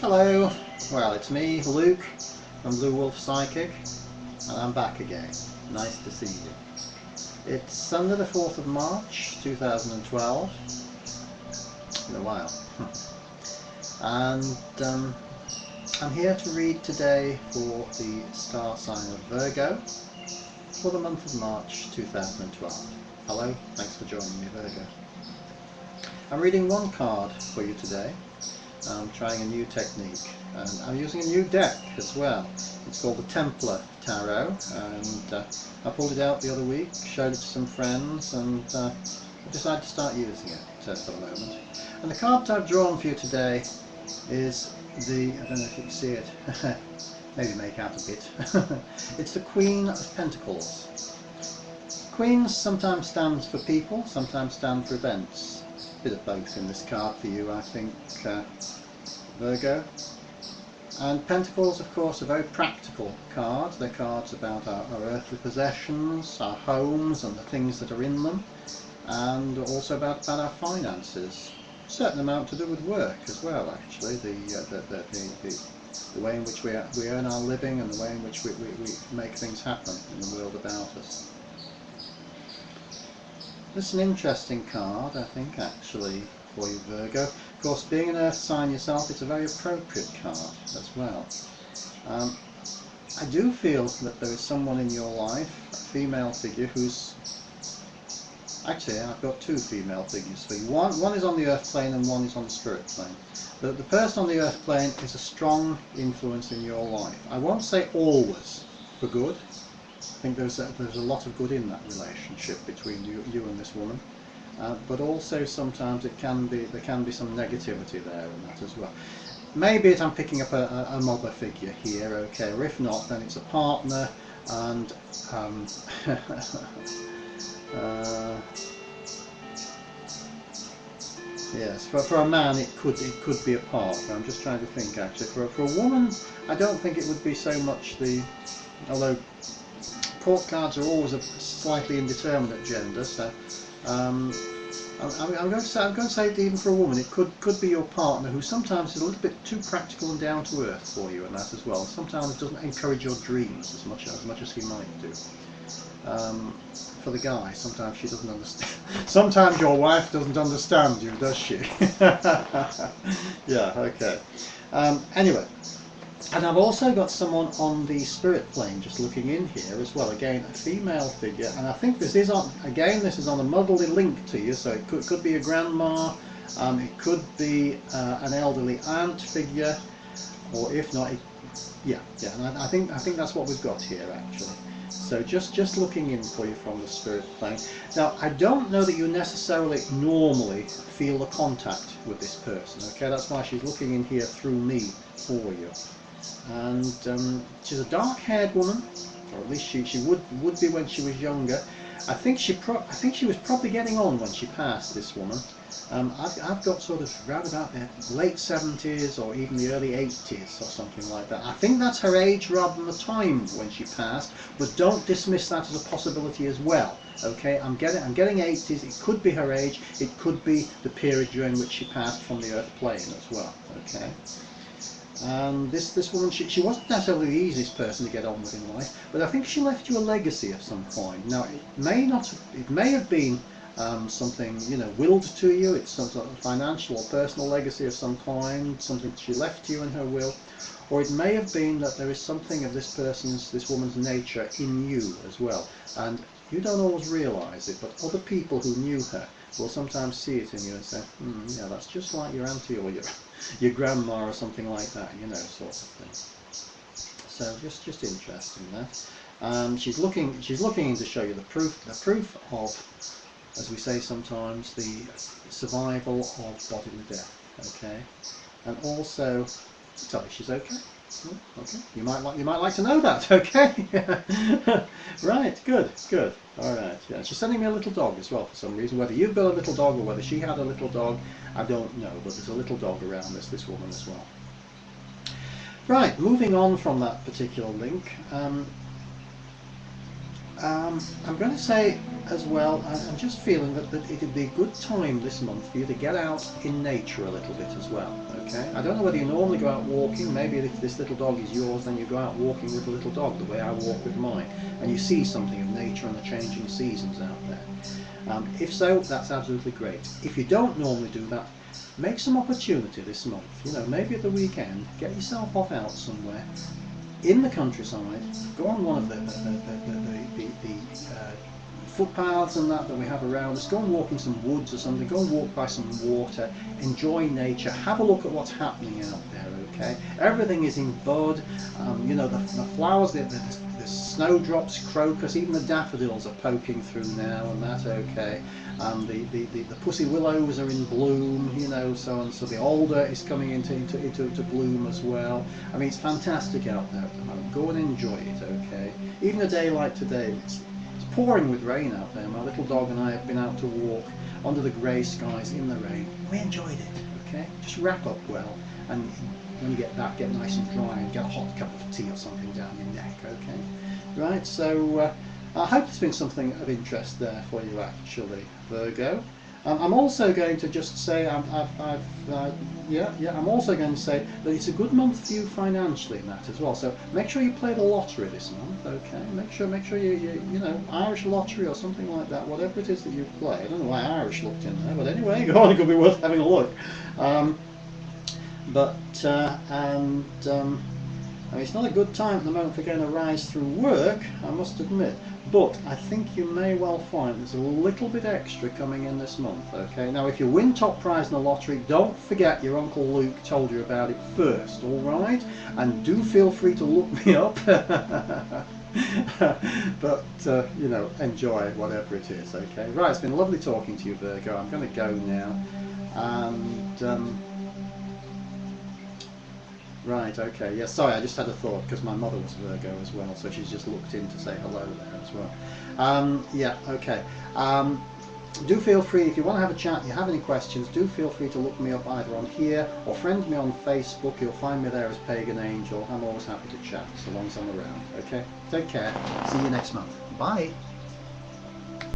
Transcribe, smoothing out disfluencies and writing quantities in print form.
Hello, well it's me, Luke, from Bluewolfpsychic, and I'm back again. Nice to see you. It's Sunday the 4th of March 2012, in a while, and I'm here to read today for the star sign of Virgo for the month of March 2012. Hello, thanks for joining me, Virgo. I'm reading one card for you today. I'm trying a new technique, and I'm using a new deck as well. It's called the Templar Tarot, and I pulled it out the other week, showed it to some friends, and I decided to start using it for the moment. And the card I've drawn for you today is the, I don't know if you can see it, maybe make out a bit, it's the Queen of Pentacles. Queens sometimes stands for people, sometimes stand for events. Bit of both in this card for you, I think, Virgo. And Pentacles, of course, are very practical cards. They're cards about our earthly possessions, our homes and the things that are in them, and also about our finances. A certain amount to do with work as well, actually, the way in which we earn our living and the way in which we make things happen in the world about us. This is an interesting card, I think, actually, for you, Virgo. Of course, being an earth sign yourself, it's a very appropriate card as well. I do feel that there is someone in your life, a female figure, who's... Actually, I've got two female figures for you. One is on the earth plane and one is on the spirit plane. The person on the earth plane is a strong influence in your life. I won't say always for good. I think there's a lot of good in that relationship between you and this woman, but also sometimes there can be some negativity there in that as well. Maybe I'm picking up a mother figure here, okay, or if not, then it's a partner, and yes, for a man it could be a partner. I'm just trying to think actually. For a woman, I don't think it would be so much the, although court cards are always a slightly indeterminate gender, so I'm going to say that even for a woman it could be your partner, who sometimes is a little bit too practical and down to earth for you, and that as well. Sometimes doesn't encourage your dreams as much as he might do. For the guy, sometimes she doesn't understand. Sometimes your wife doesn't understand you, does she? Yeah, okay. Anyway. And I've also got someone on the spirit plane just looking in here as well. Again, a female figure, and I think this is on, again, this is on a motherly link to you, so it could be a grandma, it could be an elderly aunt figure, or if not, yeah, and I think that's what we've got here actually. So just looking in for you from the spirit plane. Now, I don't know that you necessarily normally feel the contact with this person, okay? That's why she's looking in here through me for you. And she's a dark-haired woman, or at least she would be when she was younger. I think she was probably getting on when she passed, this woman. I've got sort of round about the late 70s or even the early 80s or something like that. I think that's her age rather than the time when she passed, but don't dismiss that as a possibility as well. Okay, I'm getting 80s. It could be her age. It could be the period during which she passed from the earth plane as well. Okay. And this woman, she wasn't necessarily the easiest person to get on with in life, but I think she left you a legacy of some kind. Now, it may have been something, you know, willed to you. It's some sort of financial or personal legacy of some kind, something that she left to you in her will, or it may have been that there is something of this woman's nature in you as well, and you don't always realise it, but other people who knew her will sometimes see it in you and say, yeah, that's just like your auntie or your grandma or something like that, you know, sort of thing. So just interesting that. She's looking in to show you the proof of, as we say sometimes, the survival of bodily death. Okay, and also tell you she's okay. Okay, you might like to know that. Okay. Right, good. Alright, yeah, she's sending me a little dog as well for some reason. Whether you've got a little dog or whether she had a little dog, I don't know, but there's a little dog around this woman as well. Right, moving on from that particular link, I'm going to say as well, I'm just feeling that it'd be a good time this month for you to get out in nature a little bit as well, okay? I don't know whether you normally go out walking. Maybe if this little dog is yours, then you go out walking with the little dog the way I walk with mine, and you see something of nature and the changing seasons out there. If so, that's absolutely great. If you don't normally do that, make some opportunity this month. You know, maybe at the weekend, get yourself off out somewhere in the countryside. Go on one of the footpaths and that we have around us. Go and walk in some woods or something. Go and walk by some water. Enjoy nature. Have a look at what's happening out there. Okay, everything is in bud. You know, the flowers, the snowdrops, crocus, even the daffodils are poking through now, and that's okay. The pussy willows are in bloom, you know, so the alder is coming into bloom as well. I mean, it's fantastic out there at the moment. Go and enjoy it, okay? Even a day like today, it's pouring with rain out there. My little dog and I have been out to walk under the grey skies in the rain. We enjoyed it, okay? Just wrap up well, and when you get back, get nice and dry and get a hot cup of tea or something down your neck, okay? Right, so I hope there's been something of interest there for you actually, Virgo. I'm also going to just say, I'm also going to say that it's a good month for you financially in that as well. So make sure you play the lottery this month, okay? Make sure you know, Irish lottery or something like that, whatever it is that you play. I don't know why Irish looked in there, but anyway, go on, it could be worth having a look. I mean, it's not a good time at the moment for getting a rise through work, I must admit, but I think you may well find there's a little bit extra coming in this month, okay? Now, if you win top prize in the lottery, don't forget your Uncle Luke told you about it first, alright? And do feel free to look me up, but, you know, enjoy whatever it is, okay? Right, it's been lovely talking to you, Virgo. I'm going to go now, and... Right, okay, yeah, sorry, I just had a thought because my mother was Virgo as well, so she's just looked in to say hello there as well. Yeah, okay. Do feel free, if you want to have a chat, you have any questions, do feel free to look me up either on here or friend me on Facebook. You'll find me there as Pagan Angel. I'm always happy to chat so long as I'm around, okay? Take care. See you next month. Bye.